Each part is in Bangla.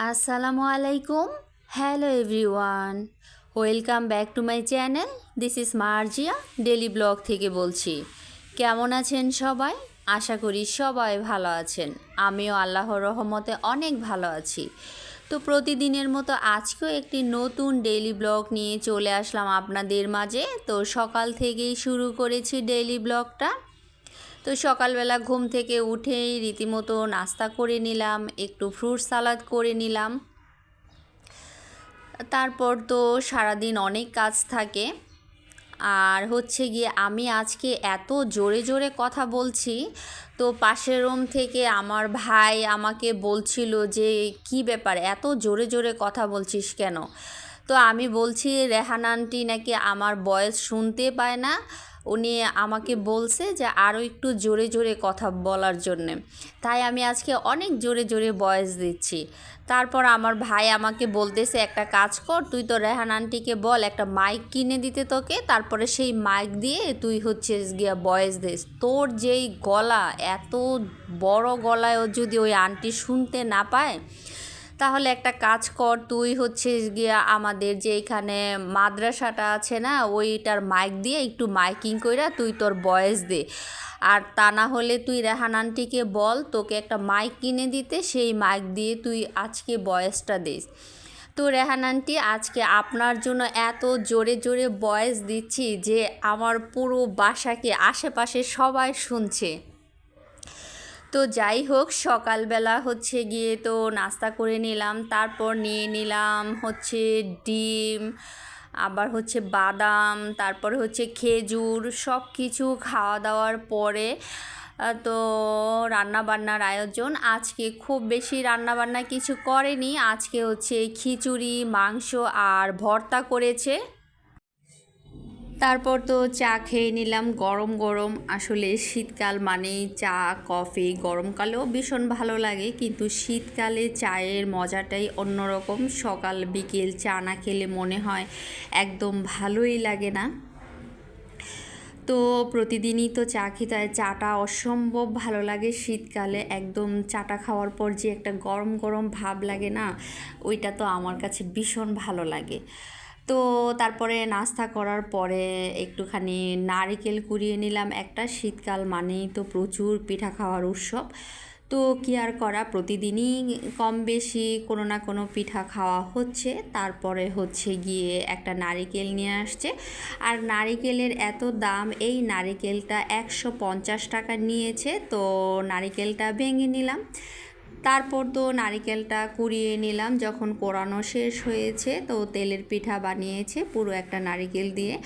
আসসালামু আলাইকুম। Hello everyone, welcome back to my channel. This is Marjia daily blog থেকে বলছি। কেমন আছেন সবাই? আশা করি সবাই ভালো আছেন। আমিও আল্লাহর রহমতে অনেক ভালো আছি। তো প্রতিদিনের মতো আজকেও একটি নতুন ডেইলি ব্লগ নিয়ে চলে আসলাম আপনাদের মাঝে। তো সকাল থেকেই শুরু করেছি ডেইলি ব্লগটা। তো সকালবেলা ঘুম থেকে উঠেই রীতিমতো নাস্তা করে নিলাম, একটু ফ্রুট সালাদ করে নিলাম। তারপর তো সারাদিন অনেক কাজ থাকে। আর হচ্ছে গিয়ে আমি আজকে এত জোরে জোরে কথা বলছি, তো পাশের রুম থেকে আমার ভাই আমাকে বলছিল যে কি ব্যাপার, এত জোরে জোরে কথা বলছিস কেন? তো আমি বলছি রেহান আন্টি নাকি আমার ভয়েস শুনতে পায় না, উনি আমাকে বলছে যে আরও একটু জোরে জোরে কথা বলার জন্যে, তাই আমি আজকে অনেক জোরে জোরে ভয়েস দিচ্ছি। তারপর আমার ভাই আমাকে বলতেছে একটা কাজ কর, তুই তো রেহান আন্টিকে বল একটা মাইক কিনে দিতে তোকে, তারপরে সেই মাইক দিয়ে তুই হচ্ছে গিয়া ভয়েস দিস। তোর যেই গলা, এত বড় গলায় যদি ওই আন্টি শুনতে না পায়, তাহলে একটা কাজ কর, তুই হচ্ছে গিয়া আমাদের যে এখানে মাদ্রাসাটা আছে না, ওইটার মাইক দিয়ে একটু মাইকিং কইরা তুই তোর ভয়েস দে। আর তা না হলে তুই রেহান আন্টিকে বল তোকে একটা মাইক কিনে দিতে, সেই মাইক দিয়ে তুই আজকে ভয়েসটা দিস। তো রেহান আন্টি, আজকে আপনার জন্য এত জোরে জোরে ভয়েস দিচ্ছি যে আমার পুরো বাসাকে আশেপাশে সবাই শুনছে। তো যাই হোক, সকালবেলা হচ্ছে গিয়ে তো নাস্তা করে নিলাম, তারপর নিয়ে নিলাম হচ্ছে ডিম, আবার হচ্ছে বাদাম, তারপরে হচ্ছে খেজুর, সব কিছু খাওয়া দাওয়ার পরে তো রান্নাবান্নার আয়োজন। আজকে খুব বেশি রান্নাবান্না কিছু করেনি, আজকে হচ্ছে খিচুড়ি, মাংস আর ভর্তা করেছে। তারপর তো চা খেয়ে নিলাম গরম গরম। আসলে শীতকাল মানেই চা কফি গরমকালেও ভীষণ ভালো লাগে, কিন্তু শীতকালে চায়ের মজাটাই অন্যরকম। সকাল বিকেল চা না খেলে মনে হয় একদম ভালোই লাগে না। তো প্রতিদিনই তো চা খেতে হয়, চাটা অসম্ভব ভালো লাগে শীতকালে। একদম চাটা খাওয়ার পর যে একটা গরম গরম ভাব লাগে না, ওইটা তো আমার কাছে ভীষণ ভালো লাগে। তো তারপরে নাস্তা করার পরে একটুখানি নারিকেল কুড়িয়ে নিলাম একটা। শীতকাল মানেই তো প্রচুর পিঠা খাওয়ার উৎসব। তো কি আর করা, প্রতিদিনই কম বেশি কোনো না কোনো পিঠা খাওয়া হচ্ছে। তারপরে হচ্ছে গিয়ে একটা নারিকেল নিয়ে আসছে, আর নারিকেলের এত দাম, এই নারিকেলটা 150 টাকা নিয়েছে। তো নারিকেলটা ভেঙে নিলাম, তারপর তো নারিকেলটা কুড়িয়ে নিলাম। যখন কোরানো শেষ হয়েছে তো তেলের পিঠা বানিয়েছে পুরো একটা নারিকেল দিয়ে।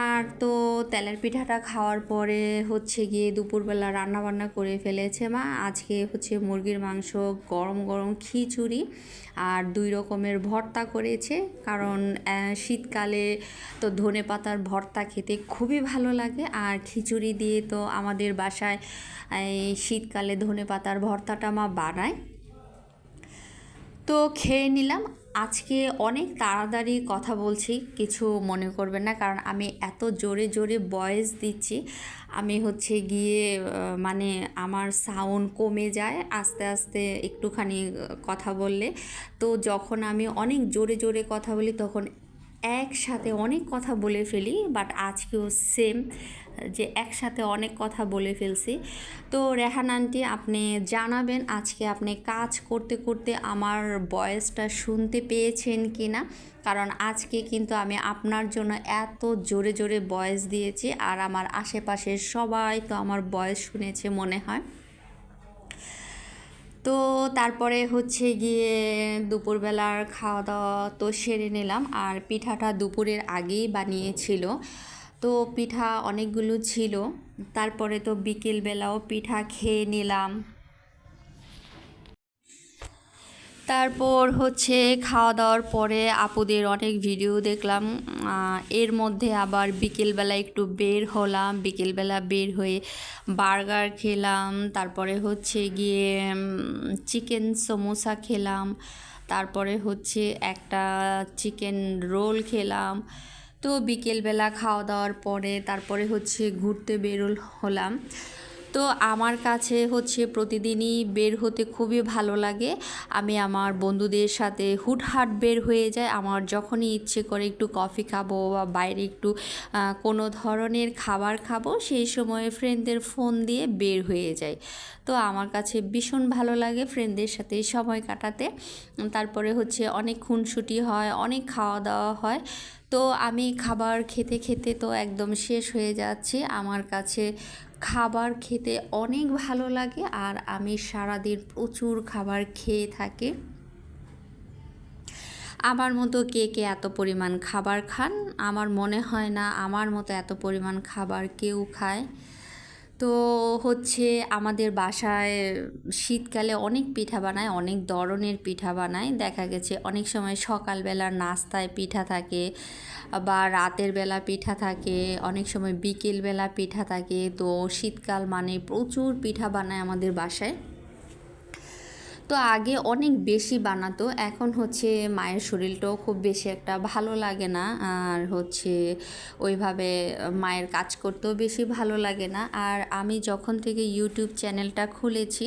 আর তো তেলের পিঠাটা খাওয়ার পরে হচ্ছে গিয়ে দুপুরবেলা রান্নাবান্না করে ফেলেছে মা। আজকে হচ্ছে মুরগির মাংস, গরম গরম খিচুড়ি আর 2 রকমের ভর্তা করেছে। কারণ শীতকালে তো ধনেপাতার ভর্তা খেতে খুবই ভালো লাগে, আর খিচুড়ি দিয়ে তো আমাদের বাসায় এই শীতকালে ধনেপাতার ভর্তাটা মা বানায়। তো খেয়ে নিলাম। আজকে অনেক তাড়াতাড়ি কথা বলছি, কিছু মনে করবেন না, কারণ আমি এত জোরে জোরে ভয়েস দিচ্ছি। আমি হচ্ছে গিয়ে মানে আমার সাউন্ড কমে যায় আস্তে আস্তে একটুখানি কথা বললে। তো যখন আমি অনেক জোরে জোরে কথা বলি তখন একসাথে অনেক কথা বলে ফেলি, বাট আজকেও সেম, যে একসাথে অনেক কথা বলে ফেলছি। তো রেহান আন্টি, আপনি জানাবেন আজকে আপনি কাজ করতে করতে আমার ভয়েসটা শুনতে পেয়েছেন কি না, কারণ আজকে কিন্তু আমি আপনার জন্য এত জোরে জোরে ভয়েস দিয়েছি, আর আমার আশেপাশের সবাই তো আমার ভয়েস শুনেছে মনে হয়। তো তারপরে হচ্ছে গিয়ে দুপুরবেলার খাওয়া দাওয়া তো সেরে নিলাম, আর পিঠাটা দুপুরের আগেই বানিয়েছিল, তো পিঠা অনেকগুলো ছিল। তারপরে তো বিকেলবেলাও পিঠা খেয়ে নিলাম। তারপর হচ্ছে খাওয়া দাওয়ার পরে আপুদের অনেক ভিডিও দেখলাম। এর মধ্যে আবার বিকেলবেলা একটু বের হলাম, বিকেলবেলা বের হয়ে বার্গার খেলাম, তারপরে হচ্ছে গিয়ে চিকেন সমোসা খেলাম, তারপরে হচ্ছে একটা চিকেন রোল খেলাম। তো বিকেলবেলা খাওয়া দাওয়ার পরে তারপরে হচ্ছে ঘুরতে বের হলাম। তো আমার কাছে হচ্ছে প্রতিদিনই বের হতে খুবই ভালো লাগে। আমি আমার বন্ধুদের সাথে হুটহাট বের হয়ে যাই। আমার যখনই ইচ্ছে করে একটু কফি খাবো বা বাইরে একটু কোনো ধরনের খাবার খাবো, সেই সময় ফ্রেন্ডদের ফোন দিয়ে বের হয়ে যাই। তো আমার কাছে ভীষণ ভালো লাগে ফ্রেন্ডদের সাথে সময় কাটাতে। তারপরে হচ্ছে অনেক খুনসুটি হয়, অনেক খাওয়া দাওয়া হয়। তো আমি খাবার খেতে খেতে তো একদম শেষ হয়ে যাচ্ছি। আমার কাছে খাবার খেতে অনেক ভালো লাগে আর আমি সারাদিন প্রচুর খাবার খেয়ে থাকি। আমার মতো কে কে এত পরিমাণ খাবার খান? আমার মনে হয় না আমার মতো এত পরিমাণ খাবার কেউ খায়। তো হচ্ছে আমাদের বাসায় শীতকালে অনেক পিঠা বানায়, অনেক ধরনের পিঠা বানায়। দেখা গেছে অনেক সময় সকালবেলার নাস্তায় পিঠা থাকে বা রাতের বেলা পিঠা থাকে, অনেক সময় বিকেলবেলা পিঠা থাকে। তো শীতকাল মানে প্রচুর পিঠা বানায় আমাদের বাসায়। তো আগে অনেক বেশি বানাতো, এখন হচ্ছে মায়ের শরীরটাও খুব বেশি একটা ভালো লাগে না, আর হচ্ছে ওইভাবে মায়ের কাজ করতেও বেশি ভালো লাগে না। আর আমি যখন থেকে ইউটিউব চ্যানেলটা খুলেছি,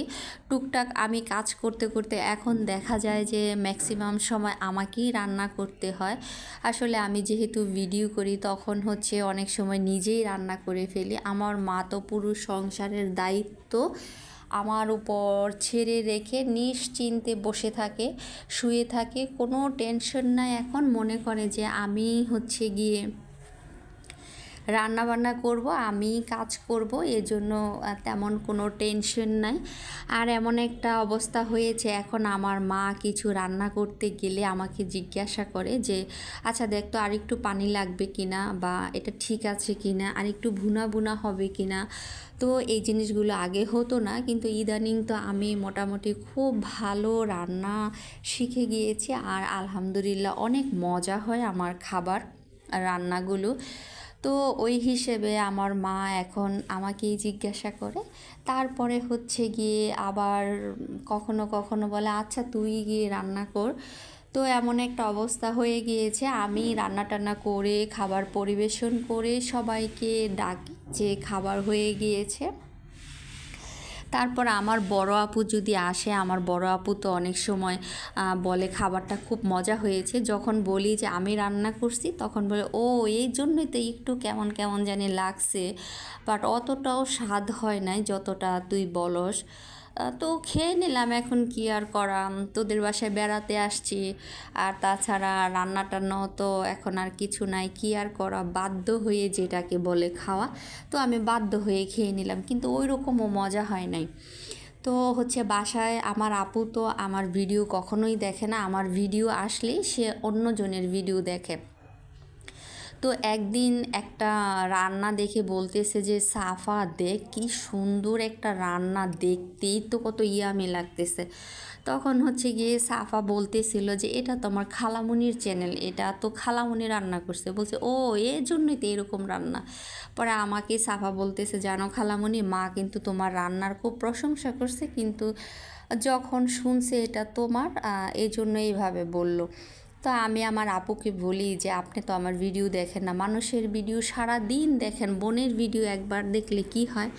টুকটাক আমি কাজ করতে করতে এখন দেখা যায় যে ম্যাক্সিমাম সময় আমাকেই রান্না করতে হয়। আসলে আমি যেহেতু ভিডিও করি তখন হচ্ছে অনেক সময় নিজেই রান্না করে ফেলি। আমার মা তো পুরো সংসারের দায়িত্ব আমার উপর ছেড়ে রেখে নিশ্চিন্তে বসে থাকে, শুয়ে থাকে, কোনো টেনশন নাই। এখন মনে করে যে আমি হচ্ছে গিয়ে রান্না বান্না করব, আমি কাজ করব, এজন্য তেমন কোনো টেনশন নাই। আর এমন একটা অবস্থা হয়েছে, এখন আমার মা কিছু রান্না করতে গেলে আমাকে জিজ্ঞাসা করে যে আচ্ছা দেখ তো আরেকটু পানি লাগবে কিনা, বা এটা ঠিক আছে কিনা, আরেকটু ভুনা ভুনা হবে কিনা। তো এই জিনিসগুলো আগে হতো না, কিন্তু ইদানিং তো আমি মোটামুটি খুব ভালো রান্না শিখে গিয়েছি। আর আলহামদুলিল্লাহ অনেক মজা হয় আমার খাবার রান্নাগুলো। তো ওই হিসেবে আমার মা এখন আমাকেই জিজ্ঞাসা করে। তারপরে হচ্ছে গিয়ে আবার কখনো কখনো বলে আচ্ছা তুই গিয়ে রান্না কর। তো এমন একটা অবস্থা হয়ে গিয়েছে, আমি রান্না টান্না করে খাবার পরিবেশন করে সবাইকে ডাকি যে খাবার হয়ে গিয়েছে। তারপর আমার বড় আপু যদি আসে, আমার বড় আপু তো অনেক সময় বলে খাবারটা খুব মজা হয়েছে। যখন বলি যে আমি রান্না করছি তখন বলে ও এই জন্যই তো একটু কেমন কেমন জানি লাগছে, বাট অতটাও স্বাদ হয় নাই যতটা তুই বলস। তো খেয়ে নিলাম, এখন কি আর করা, তোদের বাসায় বেড়াতে আসছি। আর তাছাড়া রান্না টান্নাও তো এখন আর কিছু নাই, কি আর করা, বাধ্য হয়ে যেটাকে বলে খাওয়া। তো আমি বাধ্য হয়ে খেয়ে নিলাম, কিন্তু ওই রকমও মজা হয় নাই। তো হচ্ছে বাসায় আমার আপু তো আমার ভিডিও কখনোই দেখে না, আমার ভিডিও আসলেই সে অন্যজনের ভিডিও দেখে। তো একদিন একটা রান্না দেখে বলতেছে যে সাফা দেখ কি সুন্দর একটা রান্না, দেখতেই তো কত ইয়ামি লাগতেছে। তখন হচ্ছে গিয়ে সাফা বলতেছিল যে এটা তো আমার খালামুনির চ্যানেল, এটা তো খালামুনি রান্না করছে। বলছে ও এর জন্যই তো এরকম রান্না। পরে আমাকে সাফা বলতেছে জানো খালামুনি, মা কিন্তু তোমার রান্নার খুব প্রশংসা করছে, কিন্তু যখন শুনছে এটা তোমার এই জন্য এইভাবে বলল। তো আমি আমার আপুকে বলি যে আপনি তো আমার ভিডিও দেখেন না, মানুষের ভিডিও সারা দিন দেখেন, বোনের ভিডিও একবার দেখলে কি হয়।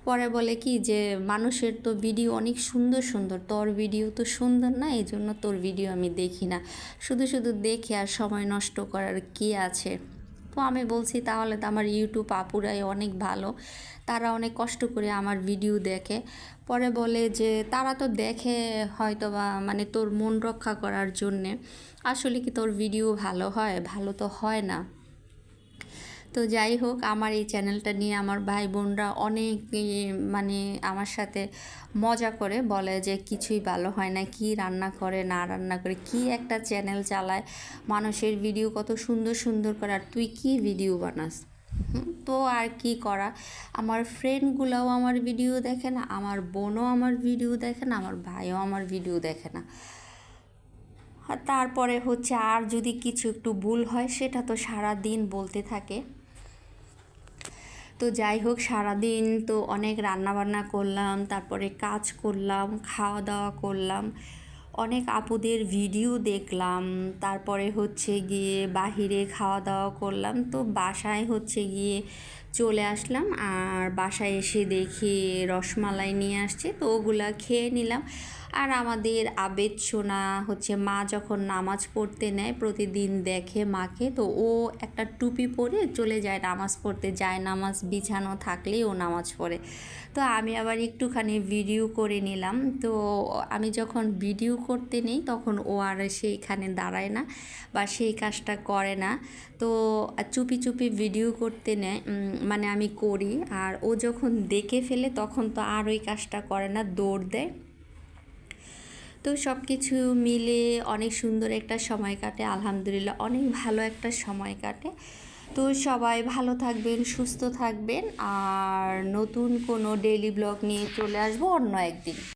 পরে বলে কি যে মানুষের তো ভিডিও অনেক সুন্দর সুন্দর, তোর ভিডিও তো সুন্দর না, এই জন্য তোর ভিডিও আমি দেখি না, শুধু শুধু দেখে আর সময় নষ্ট করার কি আছে। তো আমি বলছি তাহলে তো আমার ইউটিউব আপুরাই অনেক ভালো, তারা অনেক কষ্ট করে আমার ভিডিও দেখে। পরে বলে যে তারা তো দেখে হয়তো বা মানে তোর মন রক্ষা করার জন্যে, আসলে কি তোর ভিডিও ভালো হয়? ভালো তো হয় না। তো যাই হোক, আমার এই চ্যানেলটা নিয়ে আমার ভাই বোনরা অনেক মানে আমার সাথে মজা করে, বলে যে কিছুই ভালো হয় না, কি রান্না করে না রান্না করে, কি একটা চ্যানেল চালায়, মানুষের ভিডিও কত সুন্দর সুন্দর করে, আর তুই কি ভিডিও বানাস। তো আর কি করা, আমার ফ্রেন্ডগুলোও আমার ভিডিও দেখে না, আমার বোনও আমার ভিডিও দেখে না, আমার ভাইও আমার ভিডিও দেখে না। আর তারপরে হচ্ছে আর যদি কিছু একটু ভুল হয় সেটা তো সারা দিন বলতে থাকে। তো যাই হোক, সারাদিন তো অনেক রান্নাবান্না করলাম, তারপরে কাজ করলাম, খাওয়া দাওয়া করলাম, অনেক আপুদের ভিডিও দেখলাম, তারপরে হচ্ছে গিয়ে বাহিরে খাওয়া দাওয়া করলাম। তো বাসায় হচ্ছে গিয়ে চলে আসলাম। আর বাসায় এসে দেখি রসমালাই নিয়ে আসছে, তো ওগুলা খেয়ে নিলাম। আর আমাদের আবেদ সোনা হচ্ছে মা যখন নামাজ পড়তে নেয় প্রতিদিন দেখে মাকে, তো ও একটা টুপি পরে চলে যায় নামাজ পড়তে, যায় নামাজ বিছানো থাকলেই ও নামাজ পড়ে। তো আমি আবার একটুখানি ভিডিও করে নিলাম। তো আমি যখন ভিডিও করতে নেই তখন ও আর সেইখানে দাঁড়ায় না বা সেই কাজটা করে না। তো চুপি চুপি ভিডিও করতে নেয়, মানে আমি করি। আর ও যখন দেখে ফেলে তখন তো আর ওই কাজটা করে না, দৌড় দেয়। তো সব কিছু মিলে অনেক সুন্দর একটা সময় কাটে, আলহামদুলিল্লাহ অনেক ভালো একটা সময় কাটে। তো সবাই ভালো থাকবেন, সুস্থ থাকবেন। আর নতুন কোনো ডেইলি ব্লগ নিয়ে চলে আসবো অন্য একদিন।